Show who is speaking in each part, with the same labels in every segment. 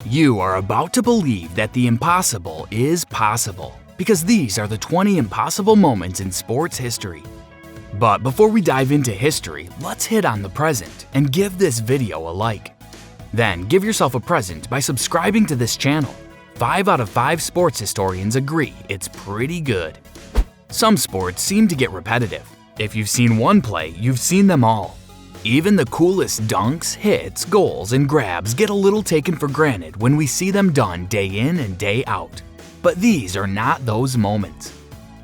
Speaker 1: You are about to believe that the impossible is possible, because these are the 20 impossible moments in sports history. But before we dive into history, let's hit on the present and give this video a like. Then give yourself a present by subscribing to this channel. 5 out of 5 sports historians agree it's pretty good. Some sports seem to get repetitive. If you've seen one play, you've seen them all. Even the coolest dunks, hits, goals, and grabs get a little taken for granted when we see them done day in and day out. But these are not those moments.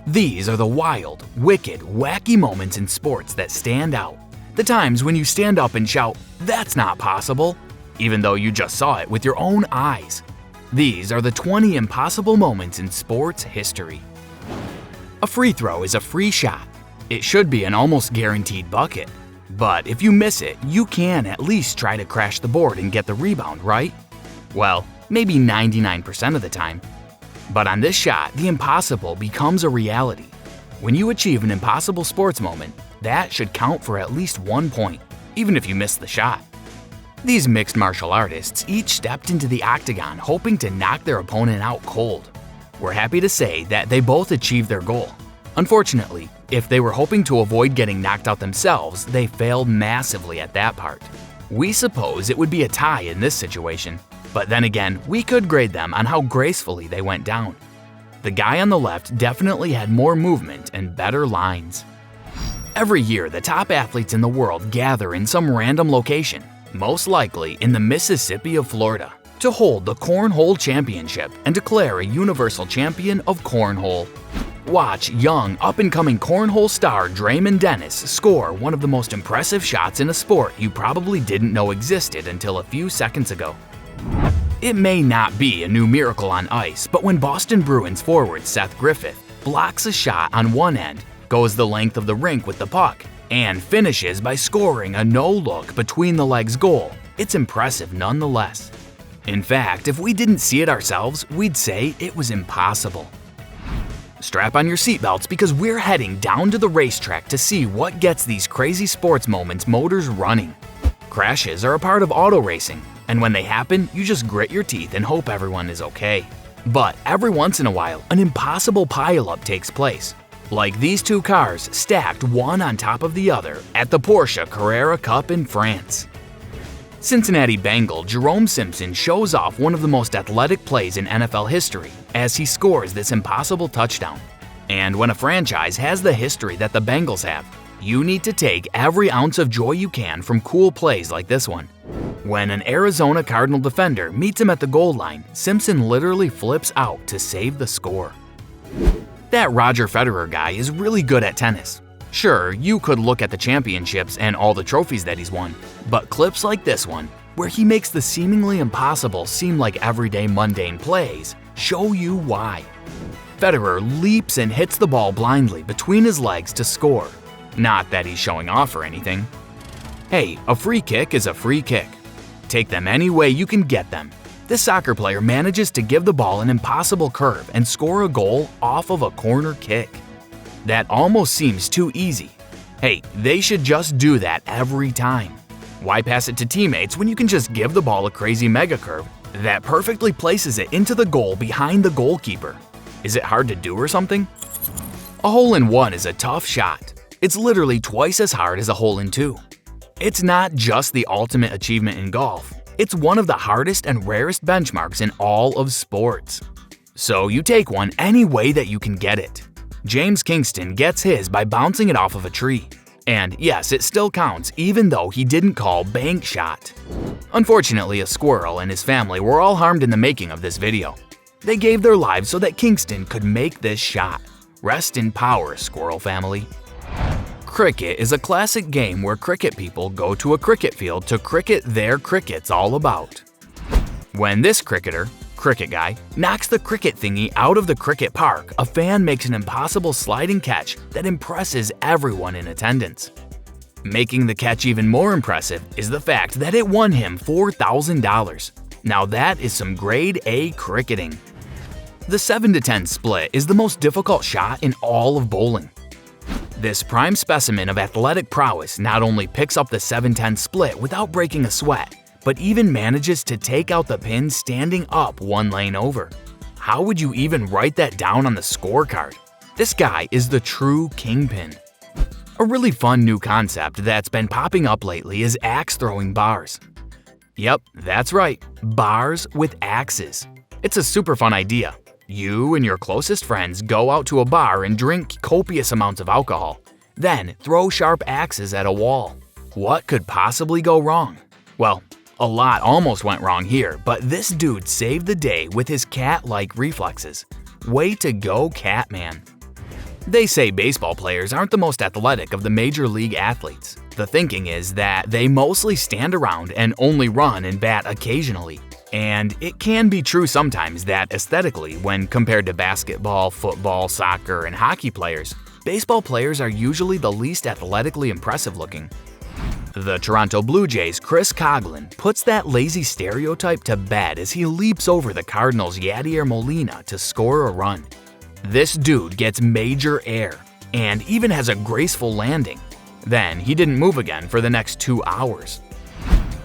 Speaker 1: These are the wild, wicked, wacky moments in sports that stand out. The times when you stand up and shout, "That's not possible," even though you just saw it with your own eyes. These are the 20 impossible moments in sports history. A free throw is a free shot. It should be an almost guaranteed bucket. But if you miss it, you can at least try to crash the board and get the rebound, right? Well, maybe 99% of the time. But on this shot, the impossible becomes a reality. When you achieve an impossible sports moment, that should count for at least 1 point, even if you miss the shot. These mixed martial artists each stepped into the octagon hoping to knock their opponent out cold. We're happy to say that they both achieved their goal. Unfortunately, if they were hoping to avoid getting knocked out themselves, they failed massively at that part. We suppose it would be a tie in this situation, but then again, we could grade them on how gracefully they went down. The guy on the left definitely had more movement and better lines. Every year, the top athletes in the world gather in some random location, most likely in the Mississippi of Florida, to hold the Cornhole Championship and declare a universal champion of Cornhole. Watch young, up-and-coming cornhole star Draymond Dennis score one of the most impressive shots in a sport you probably didn't know existed until a few seconds ago. It may not be a new miracle on ice, but when Boston Bruins forward Seth Griffith blocks a shot on one end, goes the length of the rink with the puck, and finishes by scoring a no-look between-the-legs goal, it's impressive nonetheless. In fact, if we didn't see it ourselves, we'd say it was impossible. Strap on your seatbelts because we're heading down to the racetrack to see what gets these crazy sports moments motors running. Crashes are a part of auto racing, and when they happen, you just grit your teeth and hope everyone is okay. But every once in a while, an impossible pileup takes place, like these two cars stacked one on top of the other at the Porsche Carrera Cup in France. Cincinnati Bengal Jerome Simpson shows off one of the most athletic plays in NFL history as he scores this impossible touchdown. And when a franchise has the history that the Bengals have, you need to take every ounce of joy you can from cool plays like this one. When an Arizona Cardinal defender meets him at the goal line, Simpson literally flips out to save the score. That Roger Federer guy is really good at tennis. Sure, you could look at the championships and all the trophies that he's won, but clips like this one, where he makes the seemingly impossible seem like everyday mundane plays, show you why. Federer leaps and hits the ball blindly between his legs to score. Not that he's showing off or anything. Hey, a free kick is a free kick. Take them any way you can get them. This soccer player manages to give the ball an impossible curve and score a goal off of a corner kick. That almost seems too easy. Hey, they should just do that every time. Why pass it to teammates when you can just give the ball a crazy mega curve that perfectly places it into the goal behind the goalkeeper? Is it hard to do or something? A hole-in-one is a tough shot. It's literally twice as hard as a hole-in-two. It's not just the ultimate achievement in golf. It's one of the hardest and rarest benchmarks in all of sports. So you take one any way that you can get it. James Kingston gets his by bouncing it off of a tree. And yes, it still counts even though he didn't call bank shot. Unfortunately, a squirrel and his family were all harmed in the making of this video. They gave their lives so that Kingston could make this shot. Rest in power, squirrel family. Cricket is a classic game where cricket people go to a cricket field to cricket their crickets all about. When this cricket guy, knocks the cricket thingy out of the cricket park, a fan makes an impossible sliding catch that impresses everyone in attendance. Making the catch even more impressive is the fact that it won him $4,000. Now that is some grade A cricketing. The 7-10 split is the most difficult shot in all of bowling. This prime specimen of athletic prowess not only picks up the 7-10 split without breaking a sweat, but even manages to take out the pin standing up one lane over. How would you even write that down on the scorecard? This guy is the true kingpin. A really fun new concept that's been popping up lately is axe-throwing bars. Yep, that's right, bars with axes. It's a super fun idea. You and your closest friends go out to a bar and drink copious amounts of alcohol. Then throw sharp axes at a wall. What could possibly go wrong? Well, a lot almost went wrong here, but this dude saved the day with his cat-like reflexes. Way to go, Catman. They say baseball players aren't the most athletic of the major league athletes. The thinking is that they mostly stand around and only run and bat occasionally. And it can be true sometimes that aesthetically, when compared to basketball, football, soccer, and hockey players, baseball players are usually the least athletically impressive looking. The Toronto Blue Jays' Chris Coghlan puts that lazy stereotype to bed as he leaps over the Cardinals' Yadier Molina to score a run. This dude gets major air and even has a graceful landing. Then he didn't move again for the next 2 hours.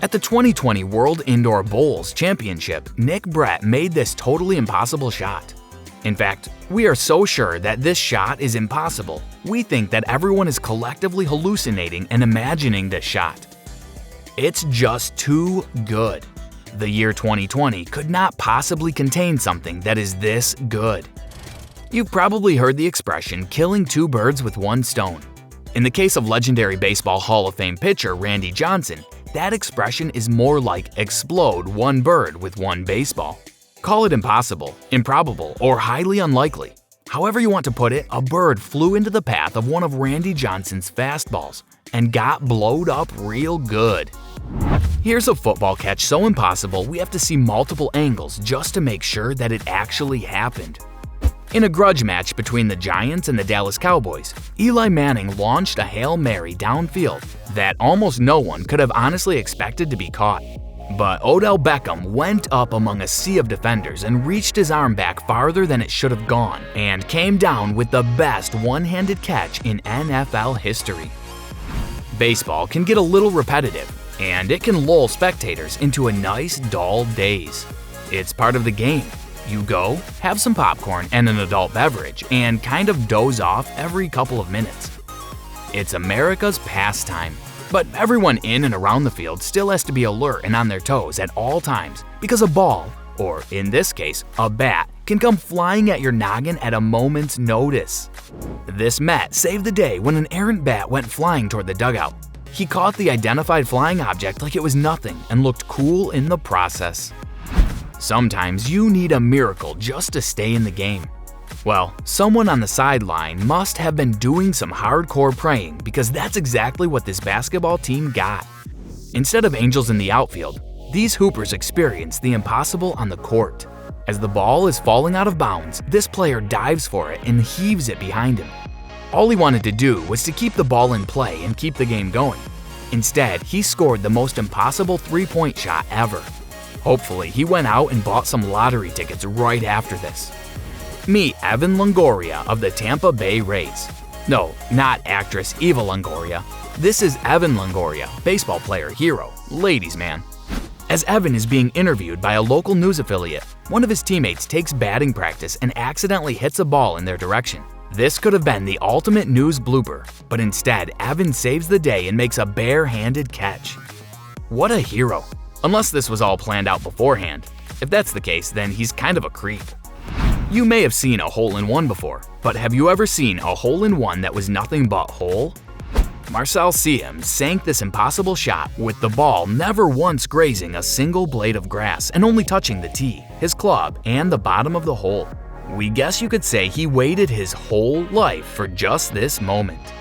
Speaker 1: At the 2020 World Indoor Bowls Championship, Nick Brett made this totally impossible shot. In fact, we are so sure that this shot is impossible, we think that everyone is collectively hallucinating and imagining this shot. It's just too good. The year 2020 could not possibly contain something that is this good. You've probably heard the expression killing 2 birds with 1 stone. In the case of legendary Baseball Hall of Fame pitcher Randy Johnson, that expression is more like explode 1 bird with 1 baseball. Call it impossible, improbable, or highly unlikely. However you want to put it, a bird flew into the path of one of Randy Johnson's fastballs and got blowed up real good. Here's a football catch so impossible we have to see multiple angles just to make sure that it actually happened. In a grudge match between the Giants and the Dallas Cowboys, Eli Manning launched a Hail Mary downfield that almost no one could have honestly expected to be caught. But Odell Beckham went up among a sea of defenders and reached his arm back farther than it should have gone and came down with the best one-handed catch in NFL history. Baseball can get a little repetitive, and it can lull spectators into a nice, dull daze. It's part of the game. You go, have some popcorn and an adult beverage, and kind of doze off every couple of minutes. It's America's pastime. But everyone in and around the field still has to be alert and on their toes at all times because a ball, or in this case, a bat, can come flying at your noggin at a moment's notice. This Met saved the day when an errant bat went flying toward the dugout. He caught the identified flying object like it was nothing and looked cool in the process. Sometimes you need a miracle just to stay in the game. Well, someone on the sideline must have been doing some hardcore praying because that's exactly what this basketball team got. Instead of angels in the outfield, these hoopers experienced the impossible on the court. As the ball is falling out of bounds, this player dives for it and heaves it behind him. All he wanted to do was to keep the ball in play and keep the game going. Instead, he scored the most impossible three-point shot ever. Hopefully, he went out and bought some lottery tickets right after this. Meet Evan Longoria of the Tampa Bay Rays. No, not actress Eva Longoria. This is Evan Longoria, baseball player hero, ladies man. As Evan is being interviewed by a local news affiliate, one of his teammates takes batting practice and accidentally hits a ball in their direction. This could have been the ultimate news blooper, but instead Evan saves the day and makes a bare-handed catch. What a hero. Unless this was all planned out beforehand. If that's the case, then he's kind of a creep. You may have seen a hole-in-one before, but have you ever seen a hole-in-one that was nothing but hole? Marcel Siem sank this impossible shot with the ball never once grazing a single blade of grass and only touching the tee, his club, and the bottom of the hole. We guess you could say he waited his whole life for just this moment.